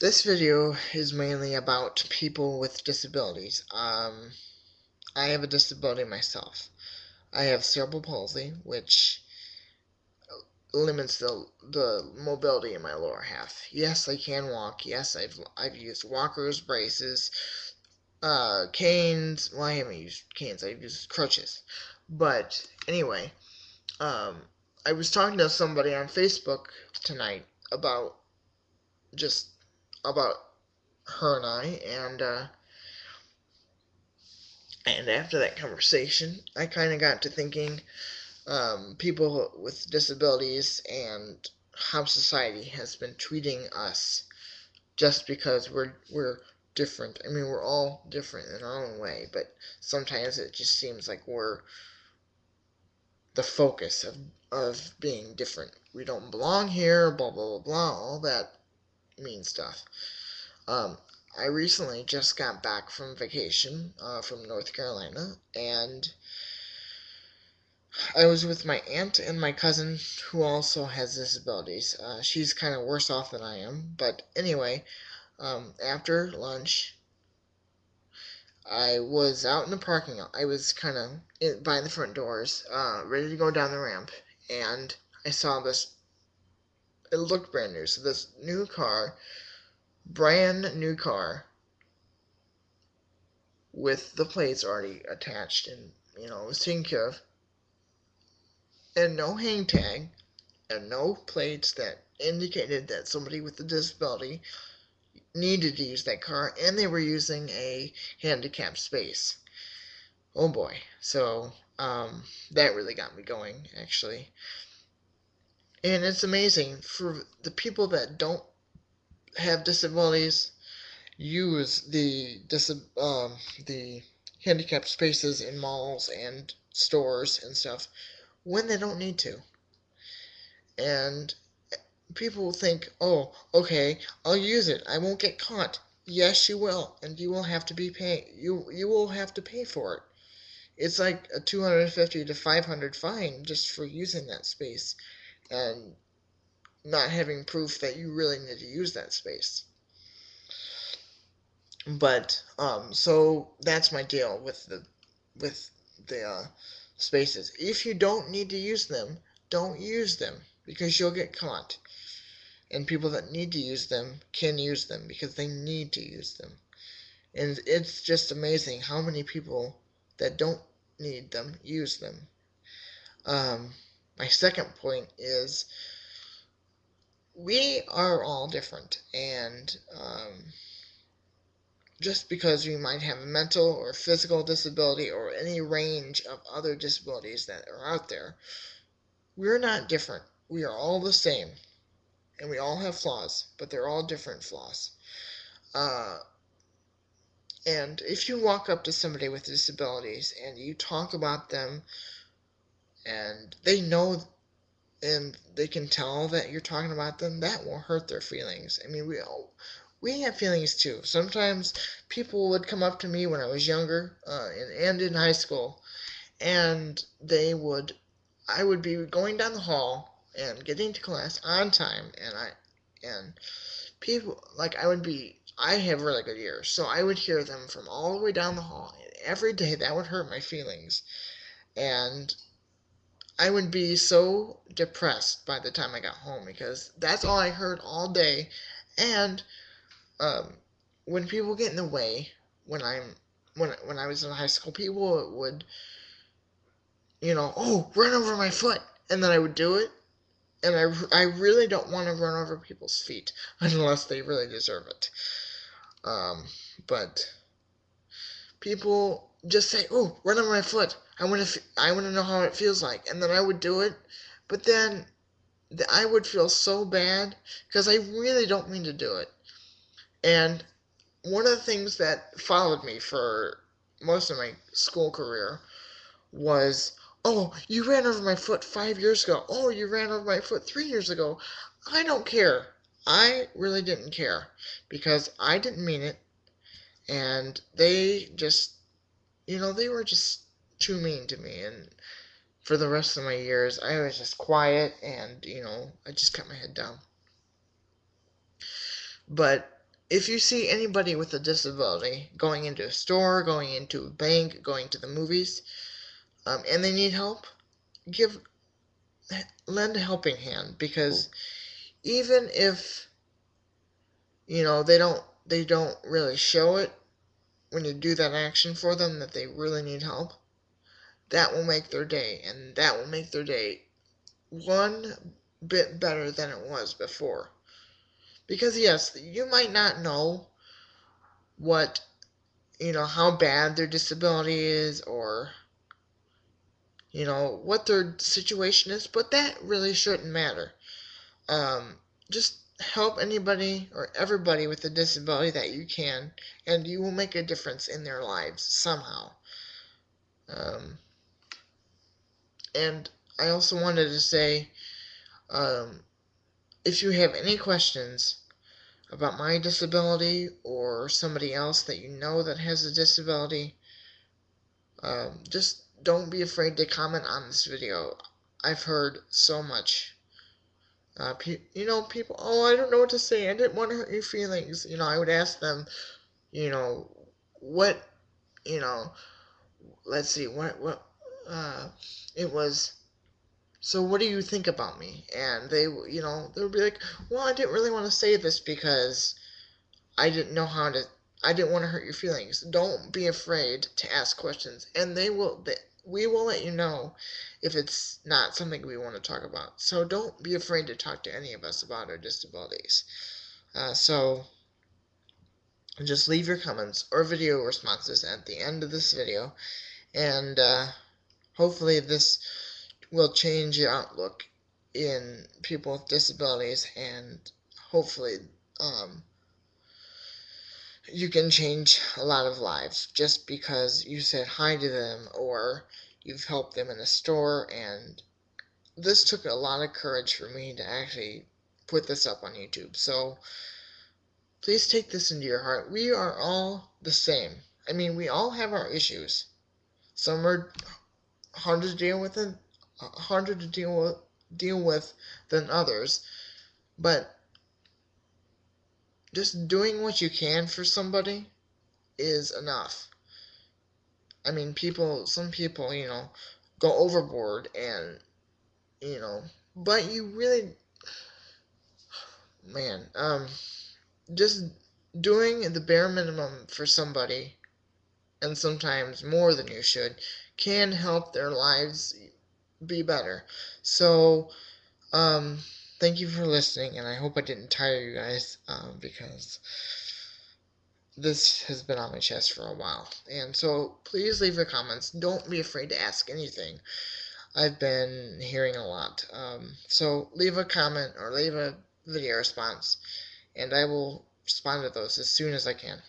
This video is mainly about people with disabilities. I have a disability myself. I have cerebral palsy, which limits the mobility in my lower half. Yes, I can walk. Yes, I've used walkers, braces, canes. Well, I haven't used canes. I've used crutches. But anyway, um, I was talking to somebody on Facebook tonight about just about her and I, and after that conversation, I kind of got to thinking people with disabilities and how society has been treating us just because we're different. I mean, we're all different in our own way, but sometimes it just seems like we're the focus of being different. We don't belong here, blah, blah, blah, blah, all that mean stuff. Um, I recently just got back from vacation from North Carolina, and I was with my aunt and my cousin who also has disabilities. She's kind of worse off than I am, but anyway, after lunch, I was out in the parking lot. I was kind of by the front doors, ready to go down the ramp, and I saw this. It looked brand new. So this new car, brand new car, with the plates already attached, and it was taken care of, and no hang tag, and no plates that indicated that somebody with a disability needed to use that car, and they were using a handicapped space. Oh boy. So, that really got me going, actually. And it's amazing for the people that don't have disabilities use the handicapped spaces in malls and stores and stuff when they don't need to. And people think, oh, okay, I'll use it. I won't get caught. Yes, you will, and you will have to be pay. You will have to pay for it. It's like a 250 to 500 fine just for using that space and not having proof that you really need to use that space. But so that's my deal with the spaces. If you don't need to use them, don't use them because you'll get caught. And people that need to use them can use them because they need to use them. And it's just amazing how many people that don't need them use them. My second point is we are all different, and just because we might have a mental or physical disability or any range of other disabilities that are out there, we're not different. We are all the same, and we all have flaws, but they're all different flaws. Uh, and if you walk up to somebody with disabilities and you talk about them, and they know and they can tell that you're talking about them, that will hurt their feelings. I mean, we have feelings too. Sometimes people would come up to me when I was younger and in high school, and I would be going down the hall and getting to class on time, and people like I have really good ears, so I would hear them from all the way down the hall. And every day that would hurt my feelings, and I would be so depressed by the time I got home because that's all I heard all day. And um, when people get in the way, when I was in high school, people would oh, run over my foot, and then I would do it. And I really don't want to run over people's feet unless they really deserve it. Um, but people just say, "Oh, run over my foot. I want to know how it feels like," and then I would do it. But then I would feel so bad because I really don't mean to do it. And one of the things that followed me for most of my school career was, oh, you ran over my foot 5 years ago. Oh, you ran over my foot 3 years ago. I don't care. I really didn't care because I didn't mean it. And they were just too mean to me. And for the rest of my years, I was just quiet and, I just kept my head down. But if you see anybody with a disability going into a store, going into a bank, going to the movies, and they need help, give lend a helping hand, because even if they don't really show it when you do that action for them that they really need help, that will make their day, and that will make their day one bit better than it was before. Because yes, you might not know what how bad their disability is, or what their situation is, but that really shouldn't matter. um, just help anybody or everybody with a disability that you can, and you will make a difference in their lives somehow. um, and I also wanted to say, um, if you have any questions about my disability or somebody else that you know that has a disability, just don't be afraid to comment on this video. I've heard so much. People, oh, I don't know what to say. I didn't want to hurt your feelings. I would ask them, you know, what, you know, let's see, uh, it was, so what do you think about me? And they would be like, well, I didn't really want to say this because I didn't know how to. I didn't want to hurt your feelings. Don't be afraid to ask questions, and we will let you know if it's not something we want to talk about. So don't be afraid to talk to any of us about our disabilities. So just leave your comments or video responses at the end of this video, and hopefully this will change your outlook in people with disabilities, and hopefully um, you can change a lot of lives just because you said hi to them or you've helped them in a store. And this took a lot of courage for me to actually put this up on YouTube. So please take this into your heart. We are all the same. I mean, we all have our issues. Some are harder to deal with than harder to deal with than others. But just doing what you can for somebody is enough. I mean, some people, go overboard, and, you know, but you really, man, just doing the bare minimum for somebody, and sometimes more than you should, can help their lives be better. So, um, thank you for listening, and I hope I didn't tire you guys, because this has been on my chest for a while. And so, please leave your comments. Don't be afraid to ask anything. I've been hearing a lot. So leave a comment or leave a video response, and I will respond to those as soon as I can.